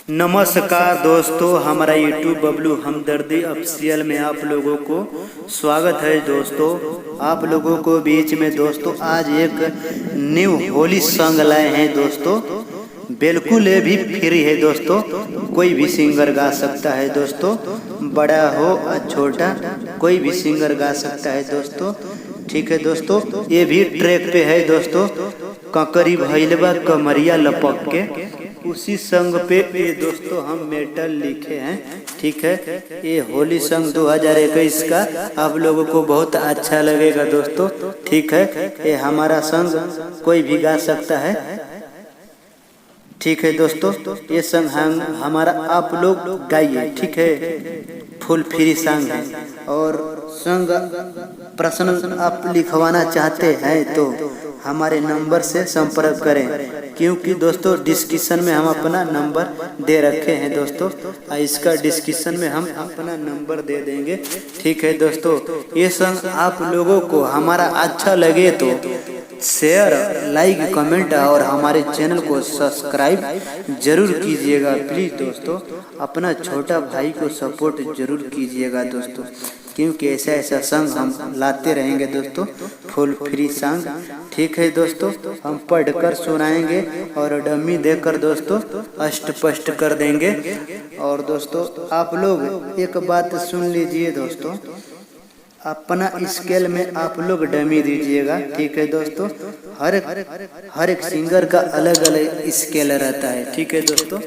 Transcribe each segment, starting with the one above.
नमस्कार दोस्तों, हमारा यूट्यूब बबलू हमदर्दी ऑफिशियल में आप लोगों को स्वागत है। दोस्तों आप लोगों को बीच में दोस्तों आज एक न्यू होली सॉन्ग लाए हैं। दोस्तों बिल्कुल ये भी फ्री है। दोस्तों कोई भी सिंगर गा सकता है। दोस्तों बड़ा हो छोटा कोई भी सिंगर गा सकता है। दोस्तों ठीक है। दोस्तों ये भी ट्रैक पे है। दोस्तों ककरी भैलबा कमरिया लपक के, उसी संग पे ये दोस्तों हम मेटल लिखे हैं। ठीक है। ये होली संग 2021 का आप लोगों को बहुत अच्छा लगेगा। दोस्तों ठीक है। ये हमारा संग कोई भी गा सकता है। ठीक है। दोस्तों ये संग हमारा आप लोग गाइए। ठीक है। फुल फ्री संग है और संग प्रश्न आप लिखवाना चाहते हैं तो हमारे नंबर से संपर्क करें, क्योंकि दोस्तों डिस्क्रिप्शन में हम अपना नंबर दे रखे हैं। दोस्तों इसका डिस्क्रिप्शन में हम अपना नंबर दे देंगे। ठीक है। दोस्तों ये संग आप लोगों को हमारा अच्छा लगे तो शेयर, लाइक, कमेंट और हमारे चैनल को सब्सक्राइब जरूर कीजिएगा। प्लीज़ दोस्तों अपना छोटा भाई को सपोर्ट जरूर कीजिएगा। दोस्तों क्योंकि ऐसा ऐसा संग हम लाते रहेंगे। दोस्तों फुल फ्री संग। ठीक है। दोस्तों हम पढ़कर सुनाएंगे और डमी देकर दोस्तों अष्टपष्ट कर देंगे। और दोस्तों आप लोग एक बात सुन लीजिए। दोस्तों अपना स्केल में आप लोग डमी दीजिएगा। ठीक है। दोस्तों हर एक सिंगर का अलग अलग स्केल रहता है। ठीक है। दोस्तों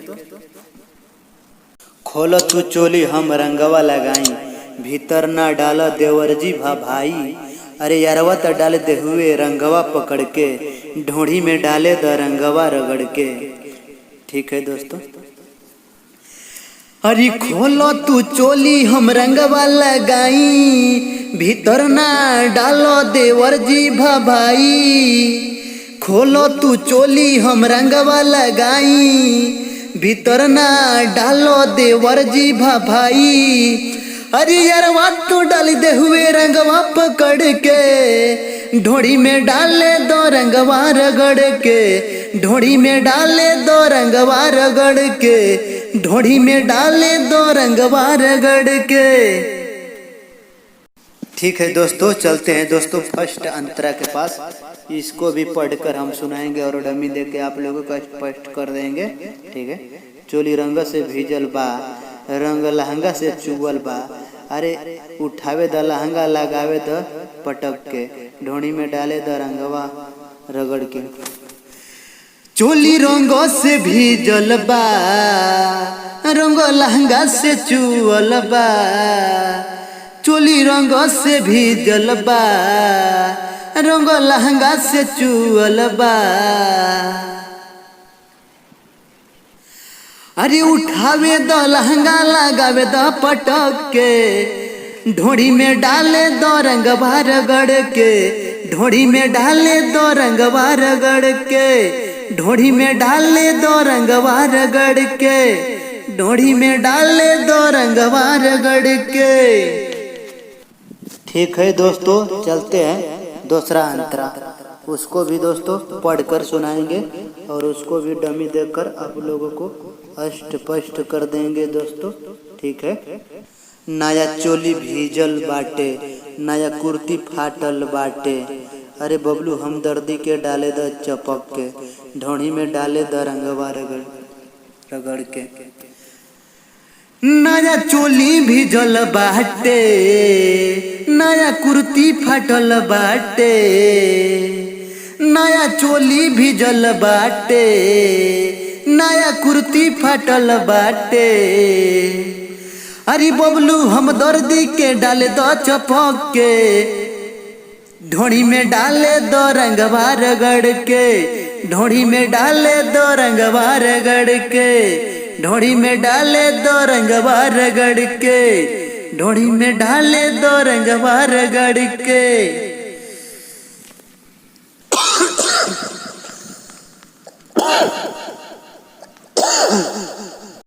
खोलो तू चोली हम रंगवा लगाई, भीतर ना डाला देवर जी भाई। अरे यारवा त डाले दे हुए रंगवा पकड़ के, ढोढ़ी में डाले द रंगवा रगड़ के। ठीक है। दोस्तों अरे खोलो तू चोली हम रंगवा लगाई, भीतर ना डालो देवर जी भाई। खोलो तू चोली हम रंगवा लगाई, भीतर ना डालो देवर जी भाई। अरे यारवा तो डाल दे हुए रंगवा पकड़ के, ढोड़ी में डाले दो रंगवा रगड़ के, ढोड़ी में डाले दो रंगवा रगड़ के, ढोड़ी में डाले दो रंगवा रगड़ के। ठीक है। दोस्तों चलते हैं दोस्तों फर्स्ट अंतरा के पास। इसको भी पढ़कर हम सुनाएंगे और डमी देके आप लोगों को स्पष्ट कर देंगे। ठीक है। चोली रंग से भीजल बा, रंग लहंगा से चुबल बा। अरे उठावे द लहंगा लगावे द पटक के, ढोणी में डाले द रंगवा रगड़ के। चोली रंगों से भीजल बा, रंग लहंगा से चुबल बा। चोली रंगों से भीजल बा, रंग लहंगा से चुबल बा। अरे उठावे दो लहंगा लगावे दो पटक के, ढोड़ी में डाले दो रंगवा रगड़ के, ढोड़ी में डाले दो रंगवा रगड़ के, ढोड़ी में डाले दो रंगवा रगड़ के, ढोड़ी में डाले दो रंगवा रगड़ के। ठीक है। दोस्तों चलते हैं दूसरा अंतरा। उसको भी दोस्तों पढ़कर सुनाएंगे और उसको भी डमी देकर आप लोगों को अष्टपष्ट कर देंगे। दोस्तों ठीक है। नया चोली भीजल बाटे, नया कुर्ती फाटल बाटे। अरे बबलू हमदर्दी के डाले द चपक के, ढोणी में डाले द रंगवा रगड़ के। नया चोली भीजल बाटे, नया कुर्ती फाटल बाटे। नया चोली भीजल बाटे, नया कुर्ती फाटल बाटे। अरे बबलू हमदर्दी के डाले दो चपक के, ढोड़ी में डाले दो रंगवा रगड़ के, ढोड़ी में डाले दो रंगवा रगड़ के, ढोड़ी में डाले दो रंगवा रगड़ के, ढोड़ी में डाले दो रंगवा रगड़ के।